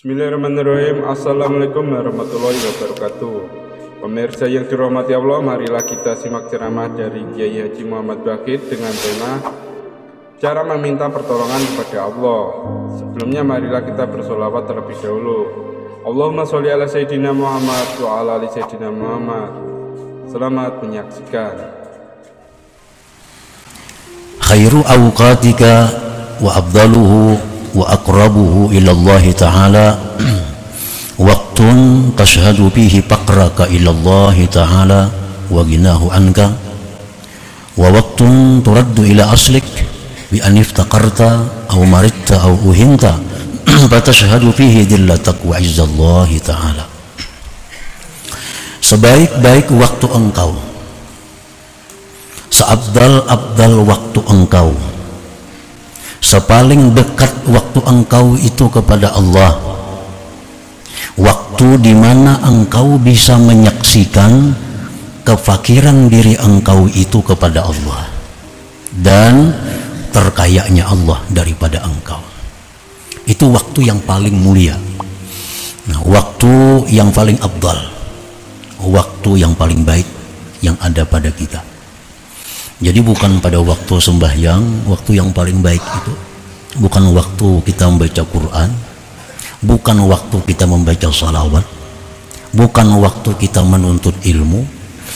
Bismillahirrahmanirrahim. Assalamualaikum warahmatullahi wabarakatuh. Pemirsa yang dirahmati Allah, marilah kita simak ceramah dari Kiai Haji Muhammad Bakir dengan tema cara meminta pertolongan kepada Allah. Sebelumnya marilah kita bersolawat terlebih dahulu. Allahumma sholli ala Sayyidina Muhammad wa ala ali Sayyidina Muhammad. Selamat menyaksikan. Khairu awqatika wa afdaluhu wa aqrabuhu ilallahi ta'ala waqtun tashhadu bihi faqraka ilallahi ta'ala wa ginahu anka wa waqtun turaddu ila aslik bi an iftaqarta aw maritta aw uhinta fatashhadu fihi dillatak wa izzallahi ta'ala. Sebaik-baik waktu engkau, seabdal-abdal waktu engkau, sepaling dekat waktu engkau itu kepada Allah, waktu di mana engkau bisa menyaksikan kefakiran diri engkau itu kepada Allah dan terkayanya Allah daripada engkau. Itu waktu yang paling mulia. Nah, waktu yang paling abdal, waktu yang paling baik yang ada pada kita. Jadi bukan pada waktu sembahyang, waktu yang paling baik itu bukan waktu kita membaca Quran, bukan waktu kita membaca salawat, bukan waktu kita menuntut ilmu,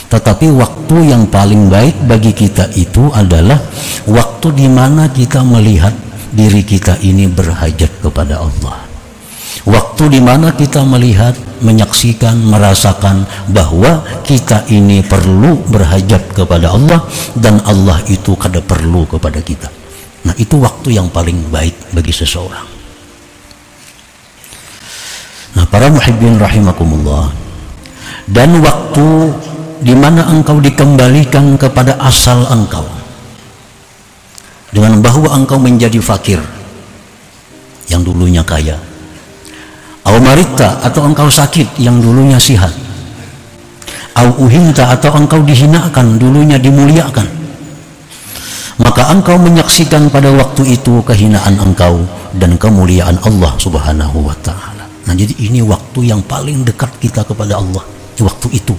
tetapi waktu yang paling baik bagi kita itu adalah waktu di mana kita melihat diri kita ini berhajat kepada Allah. Waktu di mana kita melihat, menyaksikan, merasakan bahwa kita ini perlu berhajat kepada Allah dan Allah itu kada perlu kepada kita. Nah, itu waktu yang paling baik bagi seseorang. Nah, para muhibbin rahimakumullah, dan waktu di mana engkau dikembalikan kepada asal engkau dengan bahwa engkau menjadi fakir yang dulunya kaya, au marita atau engkau sakit yang dulunya sihat, au uhinta atau engkau dihinakan dulunya dimuliakan, maka engkau menyaksikan pada waktu itu kehinaan engkau dan kemuliaan Allah Subhanahu wa ta'ala. Nah, jadi ini waktu yang paling dekat kita kepada Allah, waktu itu.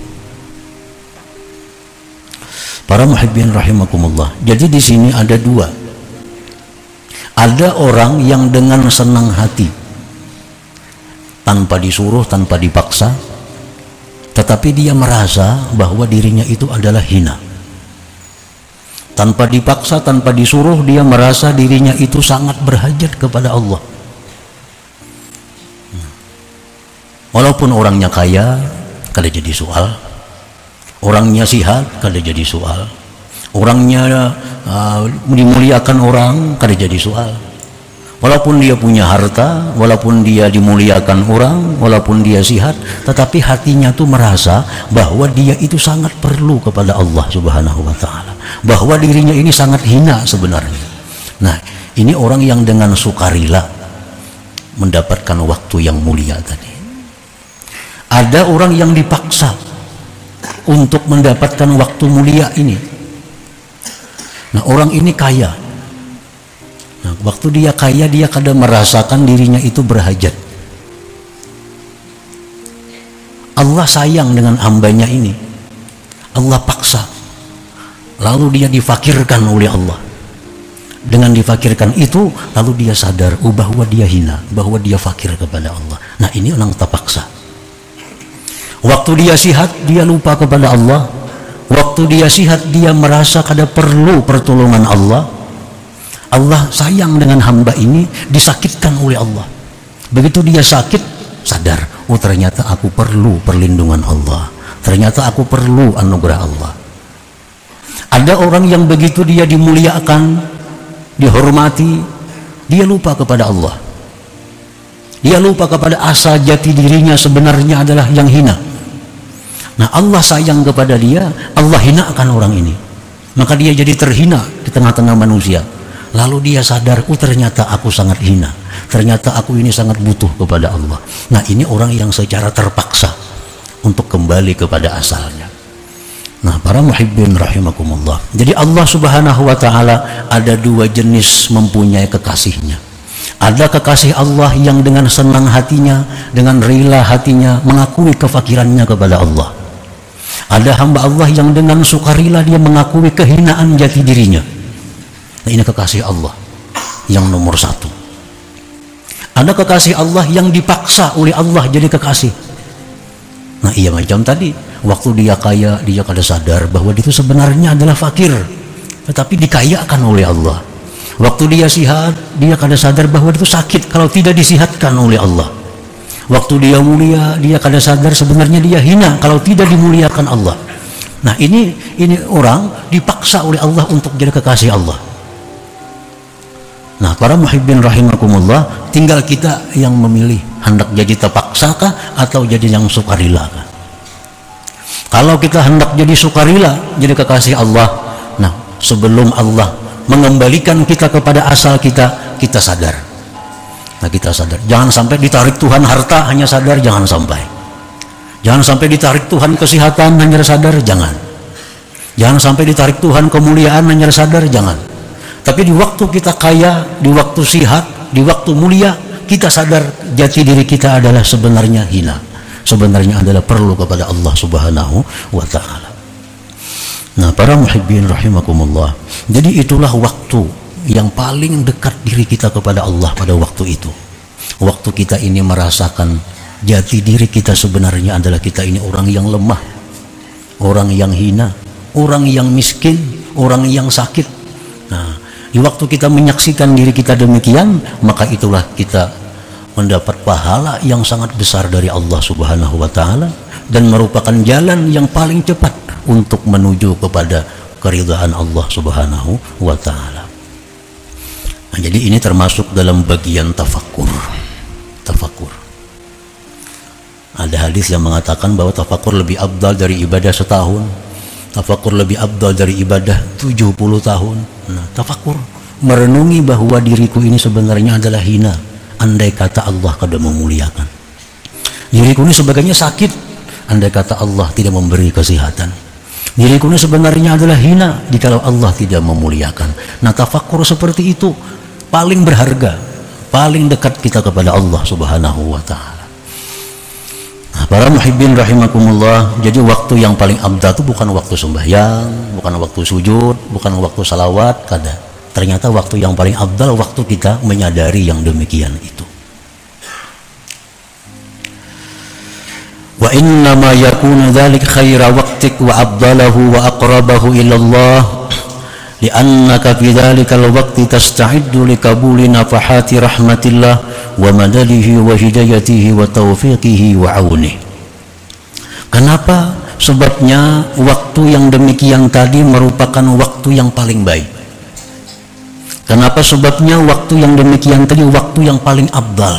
Para muhibbin rahimakumullah. Jadi di sini ada dua. Ada orang yang dengan senang hati, tanpa disuruh, tanpa dipaksa, tetapi dia merasa bahwa dirinya itu adalah hina. Tanpa dipaksa, tanpa disuruh, dia merasa dirinya itu sangat berhajat kepada Allah. Walaupun orangnya kaya, kada jadi soal. Orangnya sihat, kada jadi soal. Orangnya dimuliakan orang, kada jadi soal. Walaupun dia punya harta, walaupun dia dimuliakan orang, walaupun dia sihat, tetapi hatinya tuh merasa bahwa dia itu sangat perlu kepada Allah Subhanahu wa ta'ala, bahwa dirinya ini sangat hina sebenarnya. Nah, ini orang yang dengan sukarela mendapatkan waktu yang mulia tadi. Ada orang yang dipaksa untuk mendapatkan waktu mulia ini. Nah, orang ini kaya. Nah, waktu dia kaya, dia kadang merasakan dirinya itu berhajat. Allah sayang dengan hambanya ini. Allah paksa. Lalu dia difakirkan oleh Allah. Dengan difakirkan itu, lalu dia sadar bahwa dia hina, bahwa dia fakir kepada Allah. Nah, ini orang terpaksa. Waktu dia sihat, dia lupa kepada Allah. Waktu dia sihat, dia merasa kada perlu pertolongan Allah. Allah sayang dengan hamba ini, disakitkan oleh Allah. Begitu dia sakit, sadar, ternyata aku perlu perlindungan Allah, ternyata aku perlu anugerah Allah. Ada orang yang begitu dia dimuliakan, dihormati, dia lupa kepada Allah. Dia lupa kepada asal jati dirinya sebenarnya adalah yang hina. Nah, Allah sayang kepada dia, Allah hinakan orang ini, maka dia jadi terhina di tengah-tengah manusia. Lalu dia sadar, ternyata aku sangat hina, ternyata aku ini sangat butuh kepada Allah. Nah, ini orang yang secara terpaksa untuk kembali kepada asalnya. Nah, para muhibbin rahimakumullah, jadi Allah Subhanahu wa ta'ala ada dua jenis mempunyai kekasihnya. Ada kekasih Allah yang dengan senang hatinya, dengan rela hatinya mengakui kefakirannya kepada Allah. Ada hamba Allah yang dengan sukarela dia mengakui kehinaan jati dirinya. Nah, ini kekasih Allah yang nomor satu. Ada kekasih Allah yang dipaksa oleh Allah jadi kekasih. Nah, iya macam tadi, waktu dia kaya, dia kada sadar bahwa dia itu sebenarnya adalah fakir, tetapi dikayakan oleh Allah. Waktu dia sihat, dia kada sadar bahwa itu sakit kalau tidak disihatkan oleh Allah. Waktu dia mulia, dia kada sadar sebenarnya dia hina kalau tidak dimuliakan Allah. Nah, ini orang dipaksa oleh Allah untuk jadi kekasih Allah. Nah, para muhibbin rahimakumullah, tinggal kita yang memilih hendak jadi terpaksakah atau jadi yang sukarela. Kalau kita hendak jadi sukarela, jadi kekasih Allah, nah sebelum Allah mengembalikan kita kepada asal kita sadar. Nah, kita sadar. Jangan sampai ditarik Tuhan harta hanya sadar, jangan sampai. Jangan sampai ditarik Tuhan kesehatan hanya sadar, jangan. Jangan sampai ditarik Tuhan kemuliaan hanya sadar, jangan. Tapi di waktu kita kaya, di waktu sihat, di waktu mulia, kita sadar jati diri kita adalah sebenarnya hina. Sebenarnya adalah perlu kepada Allah Subhanahu wa Ta'ala. Nah, para muhibbin rahimakumullah, jadi itulah waktu yang paling dekat diri kita kepada Allah pada waktu itu. Waktu kita ini merasakan jati diri kita sebenarnya adalah kita ini orang yang lemah, orang yang hina, orang yang miskin, orang yang sakit. Nah, di waktu kita menyaksikan diri kita demikian, maka itulah kita mendapat pahala yang sangat besar dari Allah Subhanahu wa Ta'ala, dan merupakan jalan yang paling cepat untuk menuju kepada keridhaan Allah Subhanahu wa Ta'ala. Nah, jadi ini termasuk dalam bagian tafakkur. Tafakkur. Ada hadis yang mengatakan bahwa tafakkur lebih afdal dari ibadah setahun. Tafakkur lebih afdal dari ibadah 70 tahun. Nah, tafakkur merenungi bahwa diriku ini sebenarnya adalah hina andai kata Allah kada memuliakan. Diriku ini sebagainya sakit andai kata Allah tidak memberi kesehatan. Diriku ini sebenarnya adalah hina jikalau Allah tidak memuliakan. Nah, tafakkur seperti itu paling berharga, paling dekat kita kepada Allah Subhanahu wa Ta'ala. Nah, para muhibbin rahimakumullah, jadi waktu yang paling afdal itu bukan waktu sembahyang, bukan waktu sujud, bukan waktu salawat, kada. Ternyata waktu yang paling afdal waktu kita menyadari yang demikian itu. Wa innama yakunu dzalika khaira waqtik wa afdalahu wa aqrabahu ila Allah li'annaka fi dzalikal waqti tasta'iddu liqabuli nafahati rahmatillah wa madadihi wa hidayatihi wa taufiqihi wa aunihi. Kenapa? Sebabnya waktu yang demikian tadi merupakan waktu yang paling baik. Kenapa? Sebabnya waktu yang demikian tadi waktu yang paling afdal.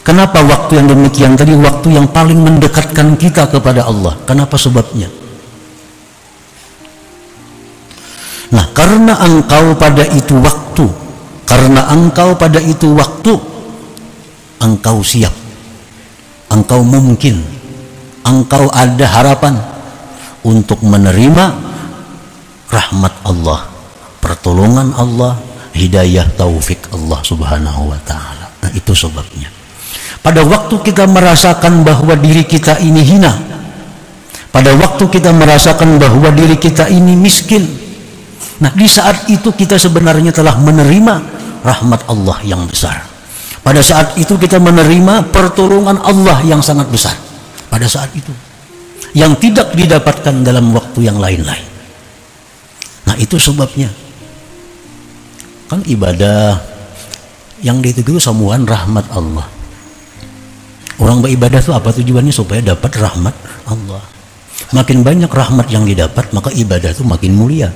Kenapa waktu yang demikian tadi waktu yang paling mendekatkan kita kepada Allah? Kenapa sebabnya? Nah, karena engkau pada itu waktu, engkau siap, engkau mungkin, engkau ada harapan untuk menerima rahmat Allah, pertolongan Allah, hidayah taufik Allah Subhanahu wa Ta'ala. Nah, itu sebabnya. Pada waktu kita merasakan bahwa diri kita ini hina, pada waktu kita merasakan bahwa diri kita ini miskin, nah di saat itu kita sebenarnya telah menerima rahmat Allah yang besar. Pada saat itu kita menerima pertolongan Allah yang sangat besar. Pada saat itu yang tidak didapatkan dalam waktu yang lain-lain. Nah, itu sebabnya kan ibadah yang dituju sambungan rahmat Allah. Orang beribadah itu apa tujuannya? Supaya dapat rahmat Allah. Makin banyak rahmat yang didapat, maka ibadah itu makin mulia.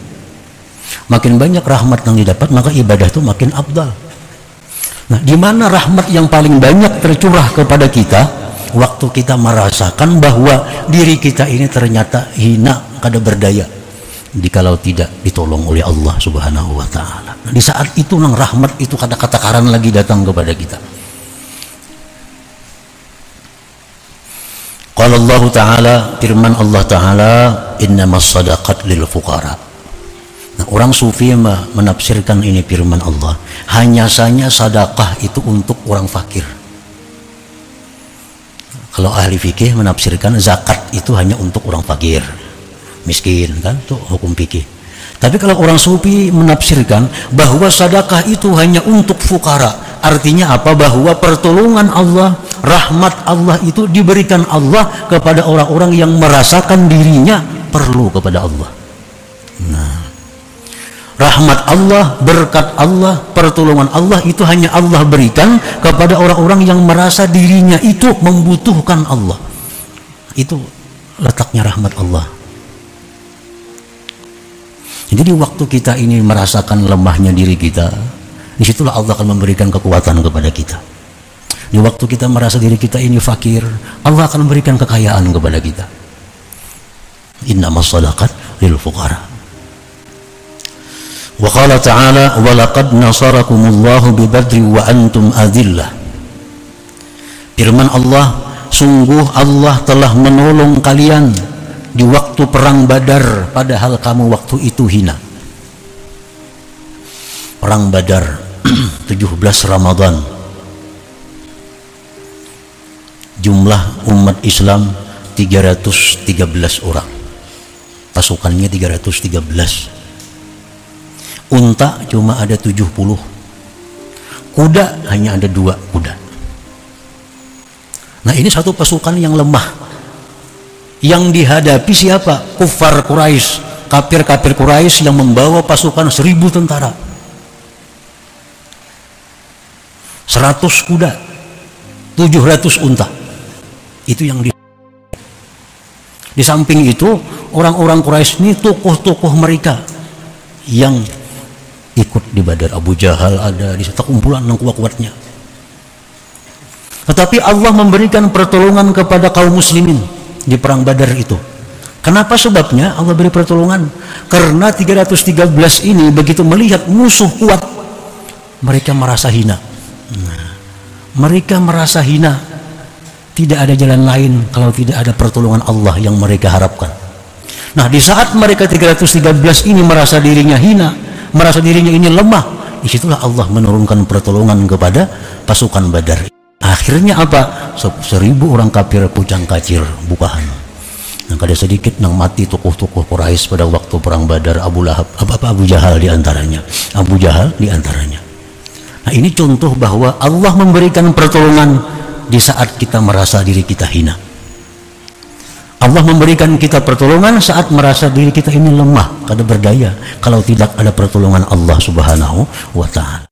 Makin banyak rahmat yang didapat, maka ibadah itu makin afdal. Nah, di mana rahmat yang paling banyak tercurah kepada kita? Waktu kita merasakan bahwa diri kita ini ternyata hina, kada berdaya, jikalau tidak ditolong oleh Allah Subhanahu wa Ta'ala. Nah, di saat itu nang rahmat itu kata-kata karan lagi datang kepada kita. Qala Allah Ta'ala, firman Allah Ta'ala, innamas sadaqat lil fuqara. Nah, Orang sufi menafsirkan ini firman Allah, hanya saja sedekah itu untuk orang fakir. Kalau ahli fikih menafsirkan zakat itu hanya untuk orang fakir, miskin, kan itu hukum fikih. Tapi kalau orang sufi menafsirkan bahwa sedekah itu hanya untuk fukara, artinya apa? Bahwa pertolongan Allah, rahmat Allah itu diberikan Allah kepada orang-orang yang merasakan dirinya perlu kepada Allah. Nah, rahmat Allah, berkat Allah, pertolongan Allah itu hanya Allah berikan kepada orang-orang yang merasa dirinya itu membutuhkan Allah. Itu letaknya rahmat Allah. Jadi waktu kita ini merasakan lemahnya diri kita, disitulah Allah akan memberikan kekuatan kepada kita. Di waktu kita merasa diri kita ini fakir, Allah akan memberikan kekayaan kepada kita. Innamas shadaqat lil fuqara. Wa qala ta'ala wa laqad nasarakumullahu bi badri wa antum adillah. Firman Allah, sungguh Allah telah menolong kalian di waktu perang Badar, padahal kamu waktu itu hina. Perang Badar 17 Ramadan, jumlah umat Islam 313 orang, pasukannya 313, unta cuma ada 70, kuda hanya ada 2 kuda. Nah, ini satu pasukan yang lemah. Yang dihadapi siapa? Kufar Quraisy, kafir-kafir Quraisy yang membawa pasukan 1000 tentara, 100 kuda, 700 unta. Itu yang di samping itu orang-orang Quraisy ini tokoh-tokoh mereka yang ikut di Badar. Abu Jahal ada di situ, kumpulan yang kuat-kuatnya. Tetapi Allah memberikan pertolongan kepada kaum muslimin di perang Badar itu. Kenapa sebabnya Allah beri pertolongan? Karena 313 ini begitu melihat musuh kuat, mereka merasa hina. Nah, mereka merasa hina. Tidak ada jalan lain kalau tidak ada pertolongan Allah yang mereka harapkan. Nah, di saat mereka 313 ini merasa dirinya hina, merasa dirinya ini lemah, disitulah Allah menurunkan pertolongan kepada pasukan Badar. Akhirnya apa? 1000 orang kafir pucang kacir bukahan. Nah, kada sedikit nang mati tokoh-tokoh Quraisy pada waktu perang Badar. Abu Lahab, Abu Jahal diantaranya. Abu Jahal diantaranya. Nah, ini contoh bahwa Allah memberikan pertolongan di saat kita merasa diri kita hina. Allah memberikan kita pertolongan saat merasa diri kita ini lemah, kada berdaya, kalau tidak ada pertolongan Allah Subhanahu wa ta'ala.